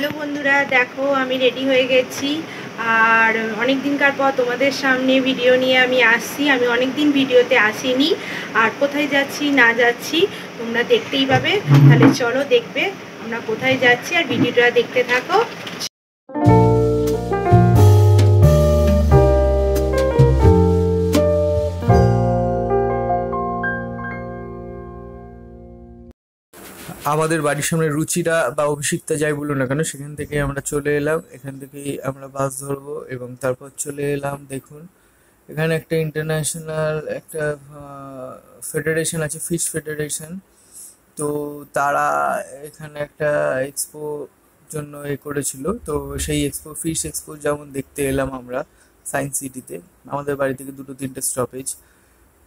Hello বন্ধুরা, দেখো আমি রেডি হয়ে গেছি। আর অনেক দিনকার পর তোমাদের সামনে ভিডিও নিয়ে আমি আসছি। আমি অনেক দিন ভিডিওতে আসিনি। আর কোথায় যাচ্ছি না যাচ্ছি তোমরা দেখতেই পাবে। তাহলে চলো দেখবে আমরা কোথায় যাচ্ছি, আর ভিডিওটা দেখতে থাকো। আমাদের বাড়ির সামনে রুচিরা বা অভিষিক্তা যাই বলুন না কেন, সেখান থেকে আমরা চলে এলাম। এখান থেকেই আমরা বাস ধরবো এবং তারপর চলে এলাম। দেখুন এখানে একটা ইন্টারন্যাশনাল একটা ফেডারেশন আছে, ফিশ ফেডারেশন। তো তারা এখানে একটা এক্সপো জন্য করেছিল। তো সেই এক্সপো, ফিশ এক্সপো যেমন দেখতে এলাম আমরা সায়েন্স সিটিতে। আমাদের বাড়ি থেকে 2-3টে স্টপেজ।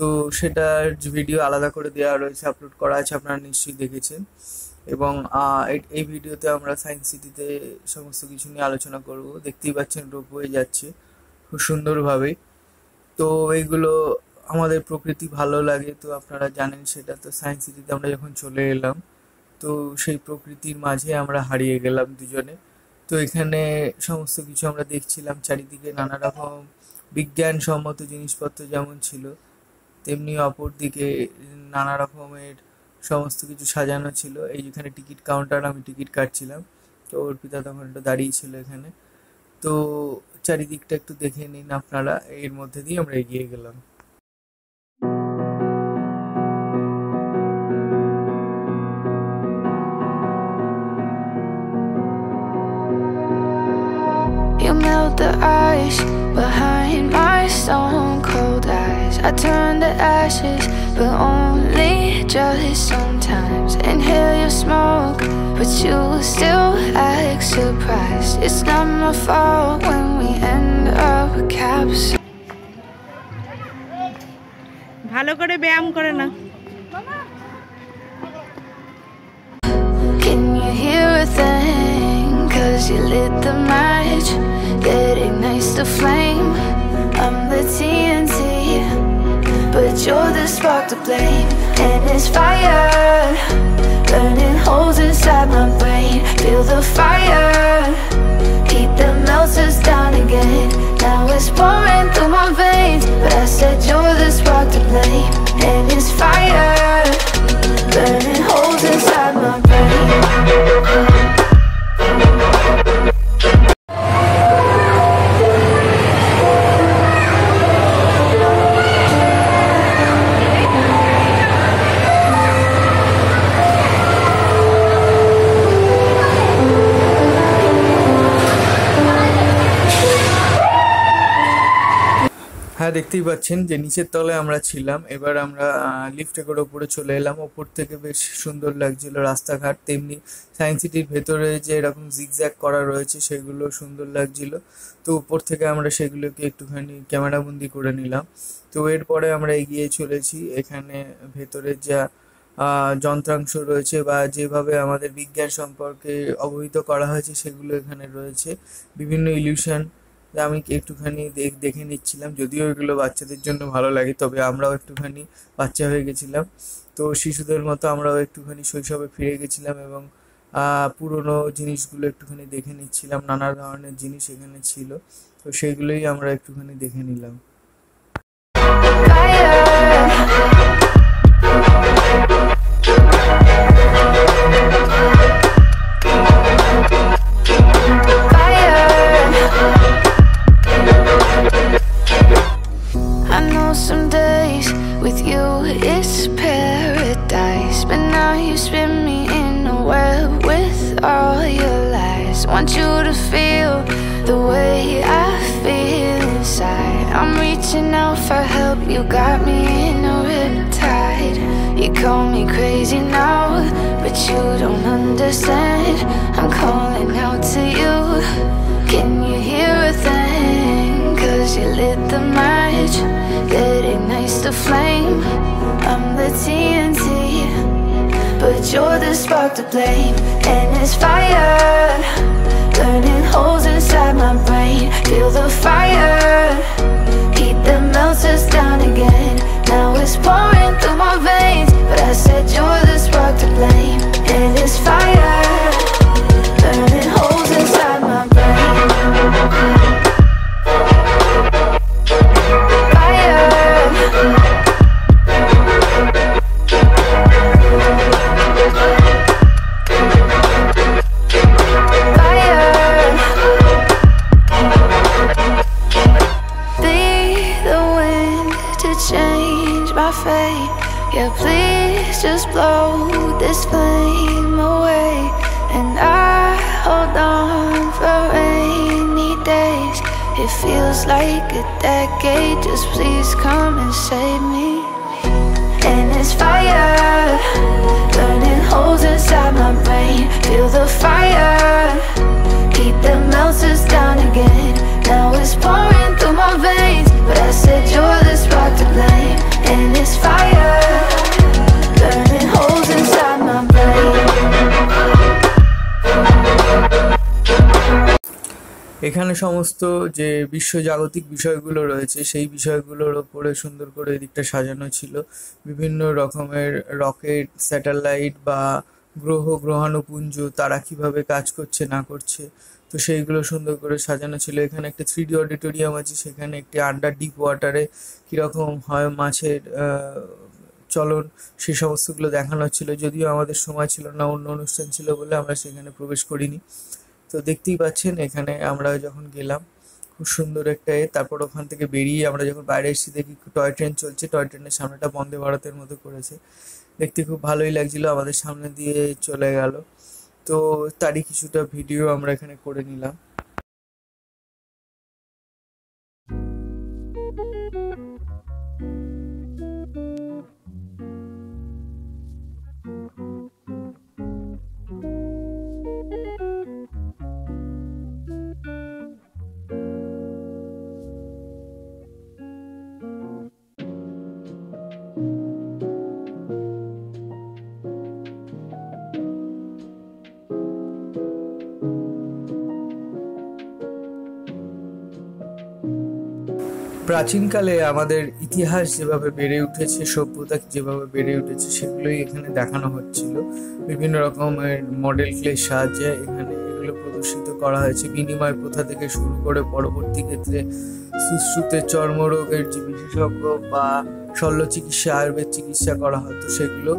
তো সেটার ভিডিও আলাদা করে দেওয়া রয়েছে, আপলোড করা আছে, আপনারা নিশ্চয়ই দেখেছেন। এবং এই ভিডিওতে আমরা সায়েন্স সিটিতে সমস্ত কিছু নিয়ে আলোচনা করব। দেখতেই পাচ্ছেন রোপওয়ে যাচ্ছে খুব সুন্দরভাবে। তো এইগুলো আমাদের প্রকৃতি ভালো লাগে, তো আপনারা জানেন সেটা। তো সায়েন্স সিটিতে আমরা যখন চলে এলাম, তো সেই প্রকৃতির মাঝে আমরা হারিয়ে গেলাম দুজনে। তো এখানে সমস্ত কিছু আমরা দেখছিলাম, চারিদিকে নানা রকম বিজ্ঞানসম্মত জিনিসপত্র যেমন ছিল, তেমনি অপর দিকে নানা রকমের সমস্ত কিছু সাজানো ছিল। এই যেখানে টিকিট কাউন্টার, আমি টিকিট কাটছিলাম। তো অর্পিতা তখন একটু দাঁড়িয়ে ছিল এখানে। তো চারিদিকটা একটু দেখে নিন আপনারা। এর মধ্যে দিয়ে আমরা এগিয়ে গেলাম। You melt the ice behind my stone cold eyes. I turn to ashes, but only just sometimes. Inhale your smoke, but you still act surprised. It's not my fault when we end up a capsule. ভালো করে ব্যায়াম করে না। Can you hear a thing? 'Cause you lit the match that ignites the flame. I'm the TNT, but you're the spark to blame. And it's fire burning holes inside my brain. Feel the fire, heat that melts us down again. Now it's pouring through my veins, but I said you're the spark to blame. And it's fire burning holes inside my brain. হ্যাঁ, দেখতেই পাচ্ছেন যে নিচের তলায় আমরা ছিলাম। এবার আমরা লিফটে করে ওপরে চলে এলাম। ওপর থেকে বেশ সুন্দর লাগছিল রাস্তাঘাট, তেমনি সায়েন্স সিটির ভেতরে যে এরকম জিগজ্যাগ করা রয়েছে সেগুলো সুন্দর লাগছিল। তো উপর থেকে আমরা সেগুলোকে একটুখানি ক্যামেরাবন্দি করে নিলাম। তো এরপরে আমরা এগিয়ে চলেছি। এখানে ভেতরে যা যন্ত্রাংশ রয়েছে বা যেভাবে আমাদের বিজ্ঞান সম্পর্কে অবহিত করা হয়েছে সেগুলো এখানে রয়েছে। বিভিন্ন ইলিউশন আমি একটুখানি দেখে নিচ্ছিলাম। যদিও এগুলো বাচ্চাদের জন্য ভালো লাগে, তবে আমরাও একটুখানি বাচ্চা হয়ে গেছিলাম। তো শিশুদের মতো আমরাও একটুখানি শৈশবে ফিরে গেছিলাম এবং পুরনো জিনিসগুলো একটুখানি দেখে নিচ্ছিলাম। নানা ধরনের জিনিস এখানে ছিল, তো সেইগুলোই আমরা একটুখানি দেখে নিলাম। I know some days with you it's paradise, but now you spin me in a web with all your lies. Want you to feel the way I feel inside. I'm reaching out for help, you got me in a riptide. You call me crazy now, but you don't understand. I'm calling out to you. Can you hear a thing? 'Cause you lit the match that ignites the flame. I'm the TNT, but you're the spark to blame. And it's fire burning holes inside my brain. Feel the fire, heat that melts us down again. Now it's pouring through my veins, but I said you're the spark to blame. And it's fire burning holes Yeah, please just blow this flame away, and I hold on for rainy days. It feels like a decade, just please come and save me. And it's fire, burning holes inside my brain. Feel the fire, keep the melters down again. Now it's pouring through my veins, but I said you're the spark to blame. And it's fire, burning holes inside my brain. এখানে সমস্ত যে বিশ্বজাগতিক বিষয়গুলো রয়েছে সেই বিষয়গুলোর ওপরে সুন্দর করে এদিকটা সাজানো ছিল। বিভিন্ন রকমের রকেট, স্যাটেলাইট বা গ্রহাণুপুঞ্জ তারা কিভাবে কাজ করছে না করছে, তো সেইগুলো সুন্দর করে সাজানো ছিল। এখানে একটা 3D অডিটোরিয়াম আছে, সেখানে একটি আন্ডার ডিপ ওয়াটারে কীরকম হয় মাছের চলন, সেই সমস্তগুলো দেখানো হচ্ছিল। যদিও আমাদের সময় ছিল না, অন্য অনুষ্ঠান ছিল বলে আমরা সেখানে প্রবেশ করিনি। তো দেখতেই পাচ্ছেন এখানে আমরা যখন গেলাম খুব সুন্দর একটা তারপর ওখান থেকে বেরিয়ে আমরা যখন বাইরে এসেছি দেখি টয় ট্রেন চলছে, টয় ট্রেনের সামনেটা বন্দে ভারতের মতো করেছে, দেখতে খুব ভালোই লাগছিল। আমাদের সামনে দিয়ে চলে গেল, তো তারই কিছুটা ভিডিও আমরা এখানে করে নিলাম। প্রাচীনকালে আমাদের ইতিহাস যেভাবে বেড়ে উঠেছে, সভ্যতা যেভাবে বেড়ে উঠেছে, সেগুলোই এখানে দেখানো হচ্ছিল। বিভিন্ন রকমের মডেল ক্লের সাহায্যে এখানে এগুলো প্রদর্শিত করা হয়েছে। বিনিময় প্রথা থেকে শুরু করে পরবর্তী ক্ষেত্রে সুশ্রুতের চর্মরোগের যে বিশেষজ্ঞ বা শল্য চিকিৎসা, আয়ুর্বেদ চিকিৎসা করা হতো, সেগুলো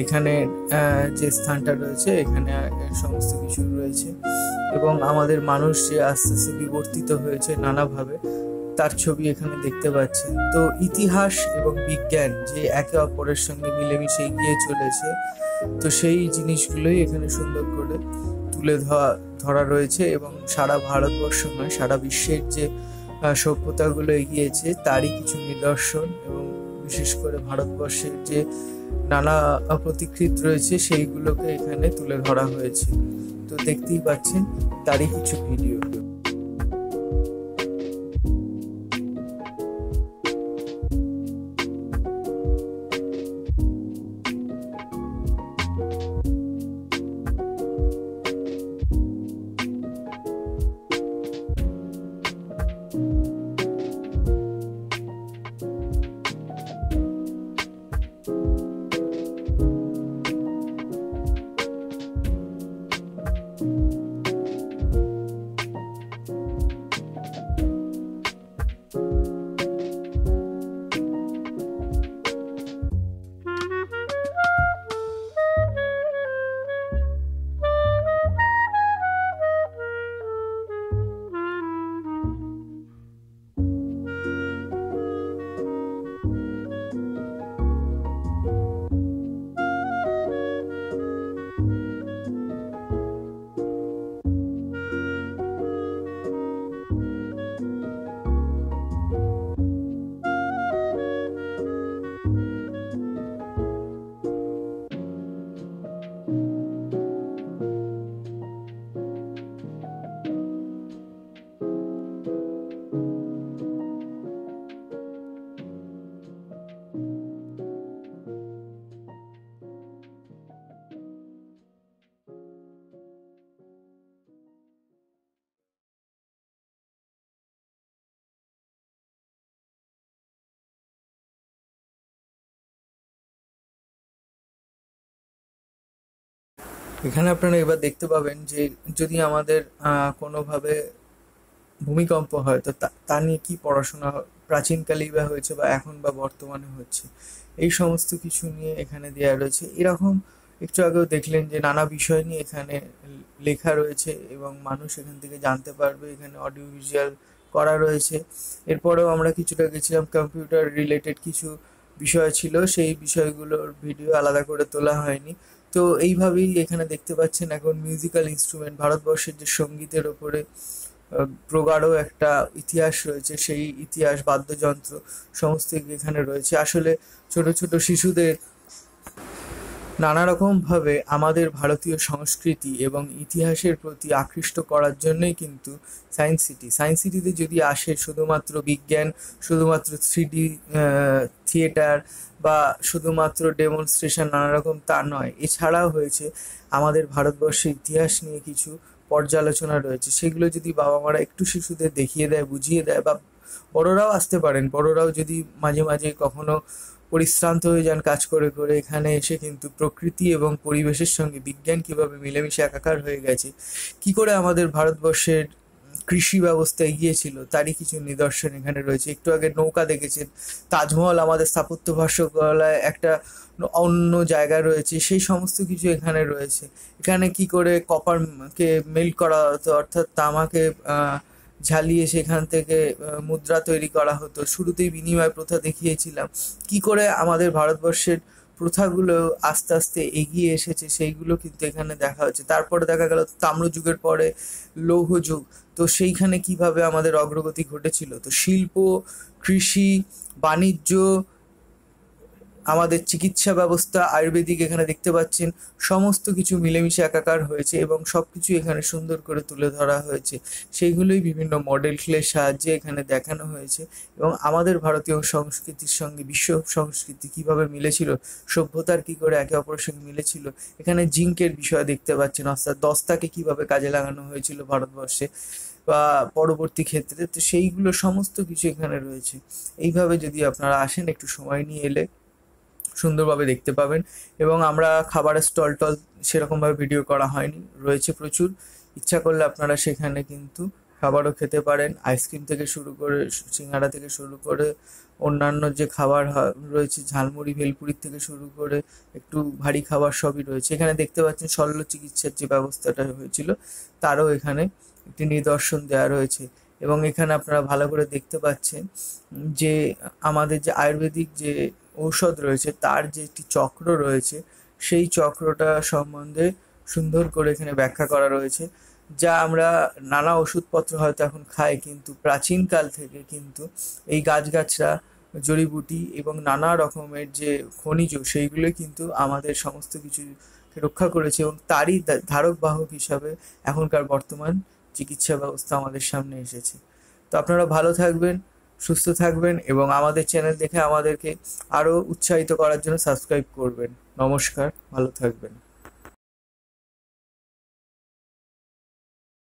এখানে যে স্থানটা রয়েছে এখানে সমস্ত কিছু রয়েছে। এবং আমাদের মানুষ যে আস্তে আস্তে বিবর্তিত হয়েছে নানাভাবে, তার ছবি এখানে দেখতে পাচ্ছেন। তো ইতিহাস এবং বিজ্ঞান যে একে অপরের সঙ্গে মিলেমিশে এগিয়ে চলেছে, তো সেই জিনিসগুলোই এখানে সুন্দর করে তুলে ধরা রয়েছে। এবং সারা ভারতবর্ষ নয়, সারা বিশ্বের যে সভ্যতাগুলো এগিয়েছে তারই কিছু নিদর্শন, এবং বিশেষ করে ভারতবর্ষের যে নানা প্রতিকৃত রয়েছে সেইগুলোকে এখানে তুলে ধরা হয়েছে। তো দেখতেই পাচ্ছেন তারই কিছু ভিডিও। এখানে আপনারা এবার দেখতে পাবেন যে যদি আমাদের কোনোভাবে ভূমিকম্প হয়, তো তা নিয়ে কি পড়াশোনা প্রাচীনকালেই বা হয়েছে বা এখন বা বর্তমানে হচ্ছে, এই সমস্ত কিছু নিয়ে এখানে দেওয়া রয়েছে। এরকম একটু আগেও দেখলেন যে নানা বিষয় নিয়ে এখানে লেখা রয়েছে এবং মানুষ এখান থেকে জানতে পারবে। এখানে অডিও ভিজুয়াল করা রয়েছে। এরপরেও আমরা কিছুটা গেছিলাম কম্পিউটার রিলেটেড কিছু বিষয় ছিল, সেই বিষয়গুলোর ভিডিও আলাদা করে তোলা হয়নি। তো এইভাবেই এখানে দেখতে পাচ্ছেন এখন মিউজিক্যাল ইনস্ট্রুমেন্ট, ভারতবর্ষের যে সঙ্গীতের ওপরে প্রগাঢ় একটা ইতিহাস রয়েছে, সেই ইতিহাস, বাদ্যযন্ত্র সমস্ত এখানে রয়েছে। আসলে ছোট ছোট শিশুদের নানা রকমভাবে আমাদের ভারতীয় সংস্কৃতি এবং ইতিহাসের প্রতি আকৃষ্ট করার জন্যই কিন্তু সায়েন্স সিটিতে যদি আসে শুধুমাত্র বিজ্ঞান, শুধুমাত্র 3D থিয়েটার বা শুধুমাত্র ডেমনস্ট্রেশন নানা রকম তা নয়, এছাড়াও হয়েছে আমাদের ভারতবর্ষের ইতিহাস নিয়ে কিছু পর্যালোচনা রয়েছে। সেগুলো যদি বাবা মারা একটু শিশুদের দেখিয়ে দেয়, বুঝিয়ে দেয়, বা বড়রাও আসতে পারেন, বড়রাও যদি মাঝে মাঝে কখনো পরিশ্রান্ত হয়ে যান কাজ করে করে, এখানে এসে কিন্তু প্রকৃতি এবং পরিবেশের সঙ্গে বিজ্ঞান কিভাবে মিলেমিশে একাকার হয়ে গেছে, কি করে আমাদের ভারতবর্ষের কৃষি ব্যবস্থা এগিয়েছিল তারই কিছু নিদর্শন এখানে রয়েছে। একটু আগে নৌকা দেখেছেন, তাজমহল আমাদের স্থাপত্য ভাস্কর্যকলায় একটা অন্য জায়গায় রয়েছে, সেই সমস্ত কিছু এখানে রয়েছে। এখানে কি করে কপারকে মেল্ট করা হতো, অর্থাৎ তামাকে ঝালিয়ে সেখান থেকে মুদ্রা তৈরি করা হতো। শুরুতেই বিনিময় প্রথা দেখিয়েছিলাম, কি করে আমাদের ভারতবর্ষের প্রথাগুলো আস্তে আস্তে এগিয়ে এসেছে, সেইগুলো কিন্তু এখানে দেখা হচ্ছে। তারপরে দেখা গেল তাম্রযুগের পরে লৌহ যুগ, তো সেইখানে কিভাবে আমাদের অগ্রগতি ঘটেছিল। তো শিল্প, কৃষি, বাণিজ্য, আমাদের চিকিৎসা ব্যবস্থা, আয়ুর্বেদিক এখানে দেখতে পাচ্ছেন, সমস্ত কিছু মিলেমিশে একাকার হয়েছে এবং সব কিছু এখানে সুন্দর করে তুলে ধরা হয়েছে। সেইগুলোই বিভিন্ন মডেল ক্লের সাহায্যে এখানে দেখানো হয়েছে। এবং আমাদের ভারতীয় সংস্কৃতির সঙ্গে বিশ্ব সংস্কৃতি কিভাবে মিলেছিল, সভ্যতার কি করে একে অপরের সঙ্গে মিলেছিল, এখানে জিঙ্কের বিষয় দেখতে পাচ্ছেন, অর্থাৎ দস্তাকে কিভাবে কাজে লাগানো হয়েছিল ভারতবর্ষে বা পরবর্তী ক্ষেত্রে। তো সেইগুলো সমস্ত কিছু এখানে রয়েছে। এইভাবে যদি আপনারা আসেন, একটু সময় নিয়ে এলে সুন্দরভাবে দেখতে পাবেন। এবং আমরা খাবারের স্টল টল সেরকমভাবে ভিডিও করা হয়নি, রয়েছে প্রচুর। ইচ্ছা করলে আপনারা সেখানে কিন্তু খাবারও খেতে পারেন, আইসক্রিম থেকে শুরু করে, সিঙ্গাড়া থেকে শুরু করে, অন্যান্য যে খাবার রয়েছে, ঝালমুড়ি, ভেলপুরির থেকে শুরু করে একটু ভারী খাবার সবই রয়েছে। এখানে দেখতে পাচ্ছেন শল্য চিকিৎসার যে ব্যবস্থাটা হয়েছিল তারও এখানে একটি নিদর্শন দেওয়া রয়েছে। এবং এখানে আপনারা ভালো করে দেখতে পাচ্ছেন যে আমাদের যে আয়ুর্বেদিক যে ঔষধ রয়েছে তার যে একটি চক্র রয়েছে, সেই চক্রটা সম্বন্ধে সুন্দর করে এখানে ব্যাখ্যা করা রয়েছে। যা আমরা নানা ওষুধপত্র হয়তো এখন খাই, কিন্তু প্রাচীনকাল থেকে কিন্তু এই গাছগাছরা, জড়িবুটি এবং নানা রকমের যে খনিজ, সেইগুলো কিন্তু আমাদের সমস্ত কিছুকে রক্ষা করেছে এবং তারই ধারক বাহক হিসাবে এখনকার বর্তমান চিকিৎসা ব্যবস্থা আমাদের সামনে এসেছে। তো আপনারা ভালো থাকবেন, সুস্থ থাকবেন এবং আমাদের চ্যানেল দেখে আমাদেরকে আরও উৎসাহিত করার জন্য সাবস্ক্রাইব করবেন। নমস্কার, ভালো থাকবেন।